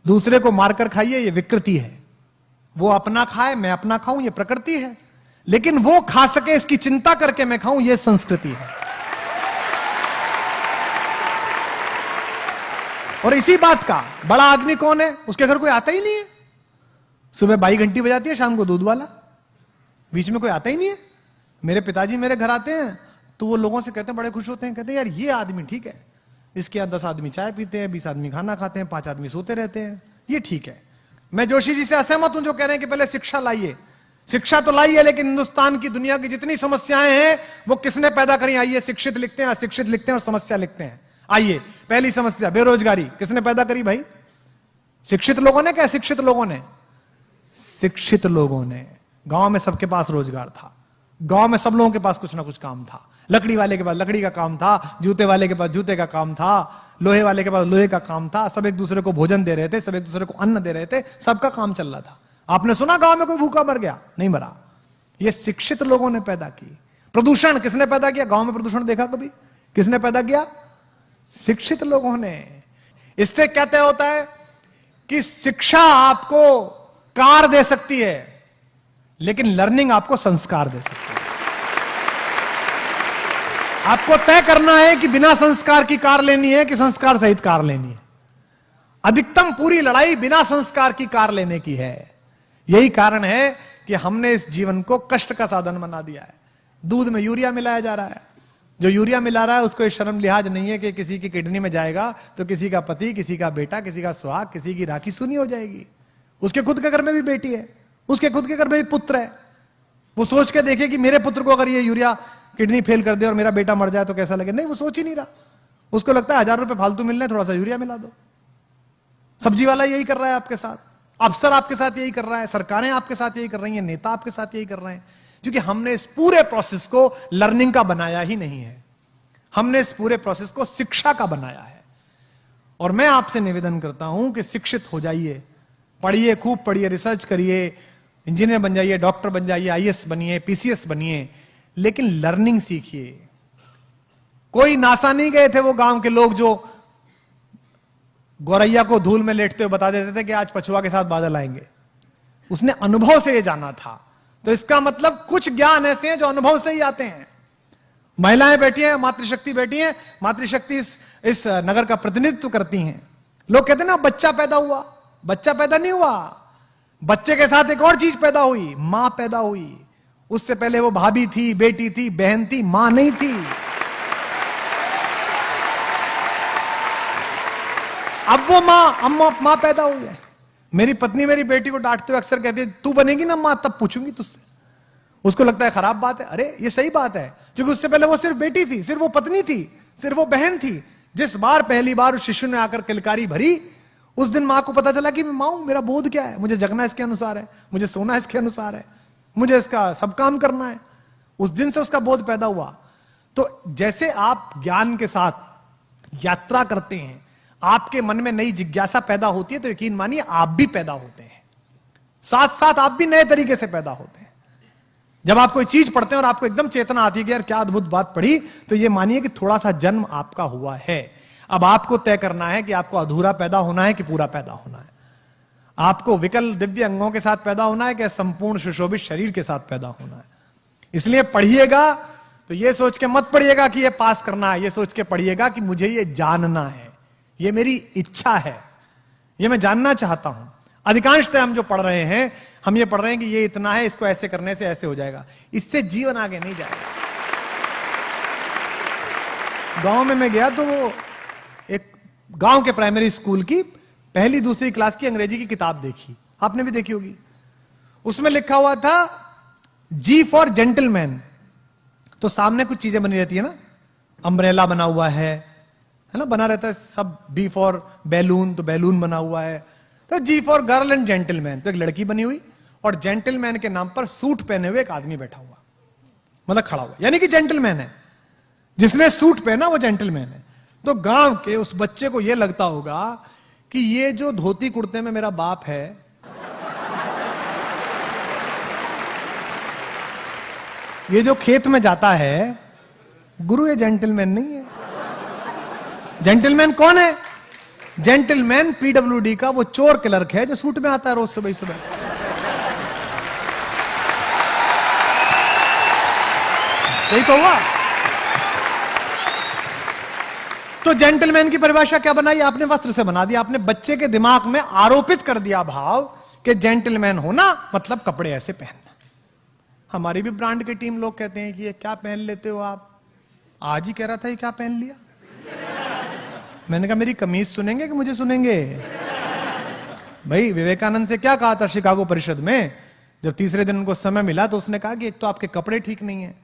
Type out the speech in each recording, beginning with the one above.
दूसरे को मारकर खाइए, ये विकृति है। वो अपना खाए, मैं अपना खाऊं, ये प्रकृति है। लेकिन वो खा सके इसकी चिंता करके मैं खाऊं, ये संस्कृति है। और इसी बात का बड़ा आदमी कौन है? उसके घर कोई आता ही नहीं है। सुबह बाई घंटी बजाती है, शाम को दूध वाला, बीच में कोई आता ही नहीं है। मेरे पिताजी मेरे घर आते हैं तो वो लोगों से कहते हैं, बड़े खुश होते हैं, कहते हैं यार ये आदमी ठीक है, इसके यहाँ 10 आदमी चाय पीते हैं, 20 आदमी खाना खाते हैं, 5 आदमी सोते रहते हैं, ये ठीक है। मैं जोशी जी से असहमत हूं जो कह रहे हैं कि पहले शिक्षा लाइए। शिक्षा तो लाई है, लेकिन हिंदुस्तान की दुनिया की जितनी समस्याएं हैं वो किसने पैदा करी? आइए, शिक्षित लिखते हैं, अशिक्षित लिखते हैं और समस्या लिखते हैं। आइए, पहली समस्या बेरोजगारी, किसने पैदा करी भाई? शिक्षित लोगों ने क्या अशिक्षित लोगों ने? शिक्षित लोगों ने। गांव में सबके पास रोजगार था, गांव में सब लोगों के पास कुछ ना कुछ काम था। लकड़ी वाले के पास लकड़ी का काम था, जूते वाले के पास जूते का काम था, लोहे वाले के पास लोहे का काम था। सब एक दूसरे को भोजन दे रहे थे, सब एक दूसरे को अन्न दे रहे थे, सबका काम चल रहा था। आपने सुना गांव में कोई भूखा मर गया? नहीं मरा। ये शिक्षित लोगों ने पैदा की। प्रदूषण किसने पैदा किया? गांव में प्रदूषण देखा कभी? किसने पैदा किया? शिक्षित लोगों ने। इससे क्या तय होता है कि शिक्षा आपको कार दे सकती है, लेकिन लर्निंग आपको संस्कार दे सकती है। आपको तय करना है कि बिना संस्कार की कार लेनी है कि संस्कार सहित कार लेनी है। अधिकतम पूरी लड़ाई बिना संस्कार की कार लेने की है। यही कारण है कि हमने इस जीवन को कष्ट का साधन बना दिया है। दूध में यूरिया मिलाया जा रहा है। जो यूरिया मिला रहा है उसको शर्म लिहाज नहीं है कि किसी की किडनी में जाएगा तो किसी का पति, किसी का बेटा, किसी का सुहाग, किसी की राखी सुनी हो जाएगी। उसके खुद के घर में भी बेटी है, उसके खुद के घर में भी पुत्र है। वो सोच के देखे कि मेरे पुत्र को अगर ये यूरिया किडनी फेल कर दे और मेरा बेटा मर जाए तो कैसा लगे। नहीं, वो सोच ही नहीं रहा। उसको लगता है 1000 रुपए फालतू मिल रहे, थोड़ा सा यूरिया मिला दो। सब्जी वाला यही कर रहा है आपके साथ, अफसर आपके साथ यही कर रहा है, सरकारें आपके साथ यही कर रही हैं, नेता आपके साथ यही कर रहे हैं, क्योंकि हमने इस पूरे प्रोसेस को लर्निंग का बनाया ही नहीं है। हमने इस पूरे प्रोसेस को शिक्षा का बनाया है। और मैं आपसे निवेदन करता हूं कि शिक्षित हो जाइए, पढ़िए, खूब पढ़िए, रिसर्च करिए, इंजीनियर बन जाइए, डॉक्टर बन जाइए, आईएएस बनिए, पीसीएस बनिए, लेकिन लर्निंग सीखिए। कोई नासा नहीं गए थे वो गांव के लोग जो गौरैया को धूल में लेटते हुए बता देते थे कि आज पछुआ के साथ बादल आएंगे। उसने अनुभव से ये जाना था। तो इसका मतलब कुछ ज्ञान ऐसे हैं जो अनुभव से ही आते हैं। महिलाएं बैठी हैं, मातृशक्ति बैठी हैं, मातृशक्ति इस नगर का प्रतिनिधित्व करती हैं। लोग कहते हैं ना बच्चा पैदा हुआ, बच्चा पैदा नहीं हुआ, बच्चे के साथ एक और चीज पैदा हुई, मां पैदा हुई। उससे पहले वो भाभी थी, बेटी थी, बहन थी, मां नहीं थी। अब वो मां पैदा हुई है। मेरी पत्नी मेरी बेटी को डांटते हुए अक्सर कहती है, तू बनेगी ना मां तब पूछूंगी तुझसे। उसको लगता है खराब बात है। अरे ये सही बात है, क्योंकि उससे पहले वो सिर्फ बेटी थी, सिर्फ वो पत्नी थी, सिर्फ वो बहन थी। जिस बार पहली बार उस शिशु ने आकर किलकारी भरी, उस दिन मां को पता चला कि मैं मां हूं, मेरा बोध क्या है, मुझे जगना इसके अनुसार है, मुझे सोना इसके अनुसार है, मुझे इसका सब काम करना है। उस दिन से उसका बोध पैदा हुआ। तो जैसे आप ज्ञान के साथ यात्रा करते हैं, आपके मन में नई जिज्ञासा पैदा होती है, तो यकीन मानिए आप भी पैदा होते हैं, साथ साथ आप भी नए तरीके से पैदा होते हैं। जब आप कोई चीज पढ़ते हैं और आपको एकदम चेतना आती है कि यार क्या अद्भुत बात पढ़ी, तो ये मानिए कि थोड़ा सा जन्म आपका हुआ है। अब आपको तय करना है कि आपको अधूरा पैदा होना है कि पूरा पैदा होना है। आपको विकल दिव्य अंगों के साथ पैदा होना है कि संपूर्ण सुशोभित शरीर के साथ पैदा होना है। इसलिए पढ़िएगा तो ये सोच के मत पढ़िएगा कि ये पास करना है, ये सोच के पढ़िएगा कि मुझे ये जानना है, ये मेरी इच्छा है, ये मैं जानना चाहता हूं। अधिकांशतः हम जो पढ़ रहे हैं, हम ये पढ़ रहे हैं कि ये इतना है, इसको ऐसे करने से ऐसे हो जाएगा। इससे जीवन आगे नहीं जाएगा। गांव में मैं गया तो वो एक गांव के प्राइमरी स्कूल की पहली दूसरी क्लास की अंग्रेजी की किताब देखी, आपने भी देखी होगी। उसमें लिखा हुआ था जी फॉर जेंटलमैन। तो सामने कुछ चीजें बनी रहती है ना, अम्ब्रेला बना हुआ है ना, बना रहता है सब। बी फॉर बैलून, तो बैलून बना हुआ है। तो जी फॉर गर्ल एंड जेंटलमैन, तो एक लड़की बनी हुई और जेंटलमैन के नाम पर सूट पहने हुए एक आदमी बैठा हुआ, मतलब खड़ा हुआ, यानी कि जेंटलमैन है। जिसने सूट पहना वो जेंटलमैन है। तो गांव के उस बच्चे को यह लगता होगा कि ये जो धोती कुर्ते में मेरा बाप है, ये जो खेत में जाता है, गुरु ये जेंटलमैन नहीं है। जेंटलमैन कौन है? जेंटलमैन पीडब्ल्यूडी का वो चोर क्लर्क है जो सूट में आता है रोज सुबह सुबह। यही तो हुआ। तो जेंटलमैन की परिभाषा क्या बनाई आपने? वस्त्र से बना दिया आपने। बच्चे के दिमाग में आरोपित कर दिया भाव कि जेंटलमैन होना मतलब कपड़े ऐसे पहनना। हमारी भी ब्रांड की टीम लोग कहते हैं कि ये क्या पहन लेते हो आप? आज ही कह रहा था ये क्या पहन लिया। मैंने कहा मेरी कमीज सुनेंगे कि मुझे सुनेंगे? भाई विवेकानंद से क्या कहा था शिकागो परिषद में? जब तीसरे दिन उनको समय मिला तो उसने कहा कि एक तो आपके कपड़े ठीक नहीं है,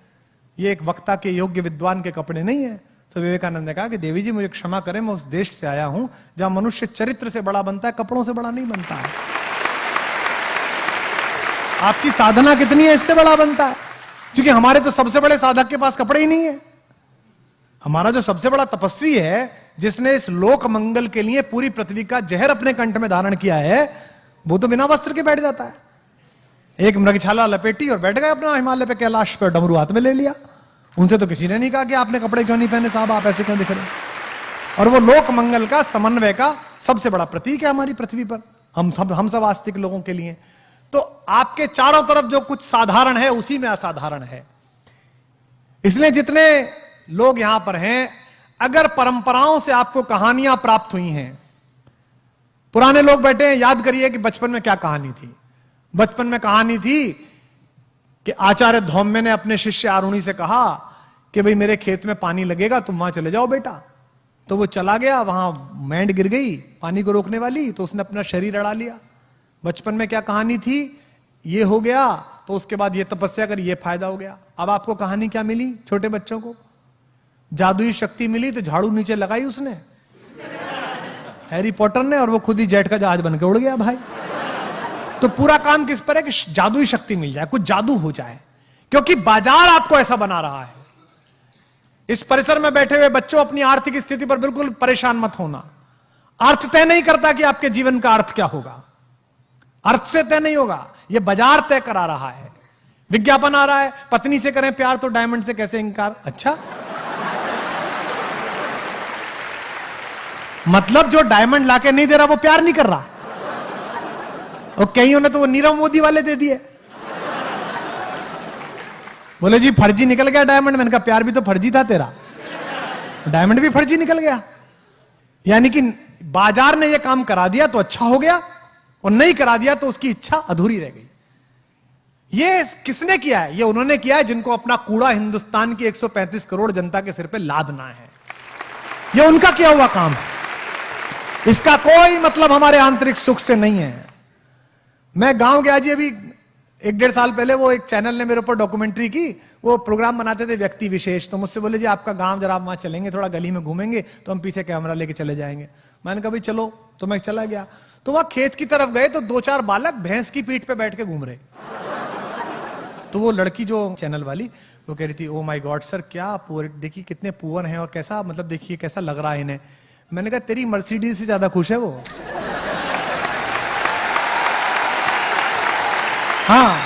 ये एक वक्ता के योग्य विद्वान के कपड़े नहीं है। तो विवेकानंद ने कहा कि देवी जी मुझे क्षमा करें, मैं उस देश से आया हूं जहां मनुष्य चरित्र से बड़ा बनता है, कपड़ों से बड़ा नहीं बनता है। आपकी साधना कितनी है इससे बड़ा बनता है। क्योंकि हमारे तो सबसे बड़े साधक के पास कपड़े ही नहीं है। हमारा जो सबसे बड़ा तपस्वी है, जिसने इस लोक मंगल के लिए पूरी पृथ्वी का जहर अपने कंठ में धारण किया है, वो तो बिना वस्त्र के बैठ जाता है। एक मृगछाला लपेटी और बैठ गए अपना हिमालय पे, कैलाश पे, डमरू हाथ में ले लिया। उनसे तो किसी ने नहीं कहा कि आपने कपड़े क्यों नहीं पहने साहब, आप ऐसे क्यों दिख रहे। और वो लोक मंगल का समन्वय का सबसे बड़ा प्रतीक है हमारी पृथ्वी पर, हम सब आस्तिक लोगों के लिए। तो आपके चारों तरफ जो कुछ साधारण है उसी में असाधारण है। इसलिए जितने लोग यहां पर हैं, अगर परंपराओं से आपको कहानियां प्राप्त हुई हैं, पुराने लोग बैठे हैं, याद करिए कि बचपन में क्या कहानी थी। बचपन में कहानी थी कि आचार्य धौम्य ने अपने शिष्य आरुणि से कहा कि भाई मेरे खेत में पानी लगेगा, तुम वहां चले जाओ बेटा। तो वो चला गया, वहां मैंड गिर गई पानी को रोकने वाली, तो उसने अपना शरीर अड़ा लिया। बचपन में क्या कहानी थी? ये हो गया तो उसके बाद ये तपस्या करी, ये फायदा हो गया। अब आपको कहानी क्या मिली? छोटे बच्चों को जादुई शक्ति मिली तो झाड़ू नीचे लगाई उसने, हैरी पॉटर ने, और वो खुद ही जेट का जहाज बन के उड़ गया भाई। तो पूरा काम किस पर है कि जादुई शक्ति मिल जाए, कुछ जादू हो जाए, क्योंकि बाजार आपको ऐसा बना रहा है। इस परिसर में बैठे हुए बच्चों, अपनी आर्थिक स्थिति पर बिल्कुल परेशान मत होना। अर्थ तय नहीं करता कि आपके जीवन का अर्थ क्या होगा, अर्थ से तय नहीं होगा, यह बाजार तय करा रहा है। विज्ञापन आ रहा है, पत्नी से करें प्यार तो डायमंड से कैसे इनकार। अच्छा, मतलब जो डायमंड लाके नहीं दे रहा वो प्यार नहीं कर रहा। और कईयों ने तो वो नीरव मोदी वाले दे दिए, बोले जी फर्जी निकल गया डायमंड। मैंने कहा प्यार भी तो फर्जी था तेरा, डायमंड भी फर्जी निकल गया। यानी कि बाजार ने ये काम करा दिया तो अच्छा हो गया, और नहीं करा दिया तो उसकी इच्छा अधूरी रह गई। ये किसने किया है? ये उन्होंने किया है जिनको अपना कूड़ा हिंदुस्तान की 135 करोड़ जनता के सिर पे लादना है। ये उनका किया हुआ काम है, इसका कोई मतलब हमारे आंतरिक सुख से नहीं है। मैं गांव गया जी अभी 1-1.5 साल पहले, वो एक चैनल ने मेरे ऊपर डॉक्यूमेंट्री की, वो प्रोग्राम बनाते थे व्यक्ति विशेष। तो मुझसे बोले जी आपका गांव जरा आप वहां चलेंगे, थोड़ा गली में घूमेंगे तो हम पीछे कैमरा लेके चले जाएंगे। मैंने कहा भाई चलो, तो मैं चला गया। तो वहां खेत की तरफ गए तो 2-4 बालक भैंस की पीठ पे बैठ के घूम रहे। तो वो लड़की जो चैनल वाली, वो कह रही थी ओ माय गॉड सर, क्या पुअर, देखिए कितने पुअर हैं और कैसा, मतलब देखिए कैसा लग रहा है इन्हें। मैंने कहा तेरी मर्सिडीज से ज्यादा खुश है वो। हाँ,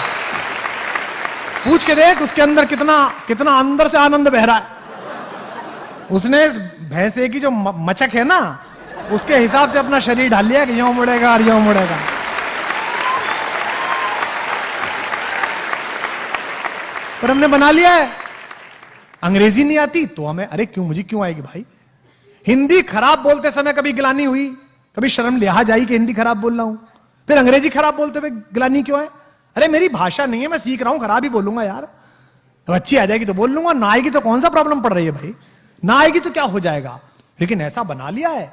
पूछ के देख उसके अंदर कितना कितना अंदर से आनंद बह रहा है। उसने इस भैंसे की जो मचक है ना, उसके हिसाब से अपना शरीर ढाल लिया कि यूं मुड़ेगा और यूं मुड़ेगा। पर हमने बना लिया है। अंग्रेजी नहीं आती तो हमें, अरे क्यों, मुझे क्यों आएगी भाई। हिंदी खराब बोलते समय कभी गिलानी हुई, कभी शर्म लिहाज आई कि हिंदी खराब बोल रहा हूं? फिर अंग्रेजी खराब बोलते हुए गिलानी क्यों है? अरे मेरी भाषा नहीं है, मैं सीख रहा हूं, खराब ही बोलूंगा यार। अब अच्छी आ जाएगी तो बोल लूंगा, ना आएगी तो कौन सा प्रॉब्लम पड़ रही है भाई, ना आएगी तो क्या हो जाएगा। लेकिन ऐसा बना लिया है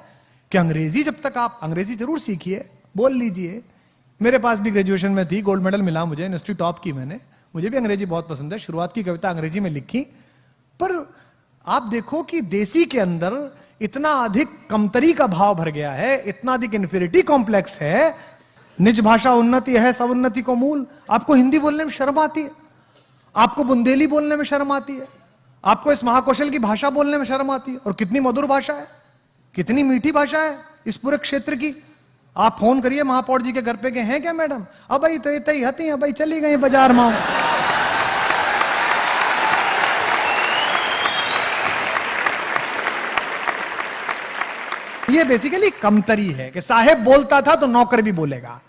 कि अंग्रेजी, जब तक आप अंग्रेजी जरूर सीखिए, बोल लीजिए। मेरे पास भी ग्रेजुएशन में थी, गोल्ड मेडल मिला मुझे, यूनिवर्सिटी टॉप की मैंने। मुझे भी अंग्रेजी बहुत पसंद है, शुरुआत की कविता अंग्रेजी में लिखी। पर आप देखो कि देसी के अंदर इतना अधिक कमतरी का भाव भर गया है, इतना अधिक इन्फीरिटी कॉम्प्लेक्स है। निज भाषा उन्नति है, सब उन्नति को मूल। आपको हिंदी बोलने में शर्म आती है, आपको बुंदेली बोलने में शर्म आती है, आपको इस महाकौशल की भाषा बोलने में शर्म आती है। और कितनी मधुर भाषा है, कितनी मीठी भाषा है इस पूरे क्षेत्र की। आप फोन करिए महापौर जी के घर पे, के हैं क्या मैडम? अब भाई तो इतनी हती है भाई, चली गई बाजार में। ये बेसिकली कमतरी है कि साहेब बोलता था तो नौकर भी बोलेगा।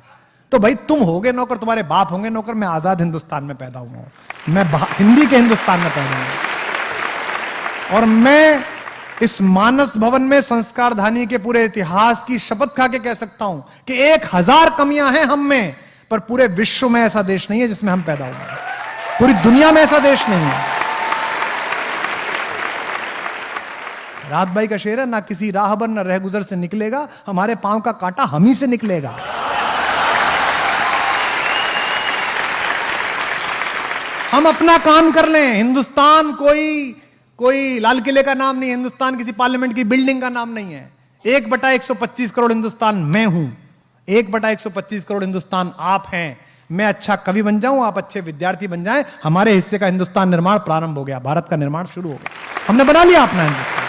तो भाई तुम होगे नौकर, तुम्हारे बाप होंगे नौकर, मैं आजाद हिंदुस्तान में पैदा हुआ हूं, मैं हिंदी के हिंदुस्तान में पैदा हुआ, और मैं इस मानस भवन में संस्कारधानी के पूरे इतिहास की शपथ खा के कह सकता हूं कि 1000 कमियां हैं हम में, पर पूरे विश्व में ऐसा देश नहीं है जिसमें हम पैदा हुए, पूरी दुनिया में ऐसा देश नहीं है। रात भाई का शेर है, ना किसी राहबर ना रहगुजर से निकलेगा, हमारे पांव का कांटा हम ही से निकलेगा। हम अपना काम कर लें। हिंदुस्तान कोई लाल किले का नाम नहीं है, हिंदुस्तान किसी पार्लियामेंट की बिल्डिंग का नाम नहीं है। 1/125 करोड़ हिंदुस्तान मैं हूं, 1/125 करोड़ हिंदुस्तान आप हैं। मैं अच्छा कवि बन जाऊं, आप अच्छे विद्यार्थी बन जाएं, हमारे हिस्से का हिंदुस्तान निर्माण प्रारंभ हो गया, भारत का निर्माण शुरू हो गया, हमने बना लिया अपना हिंदुस्तान।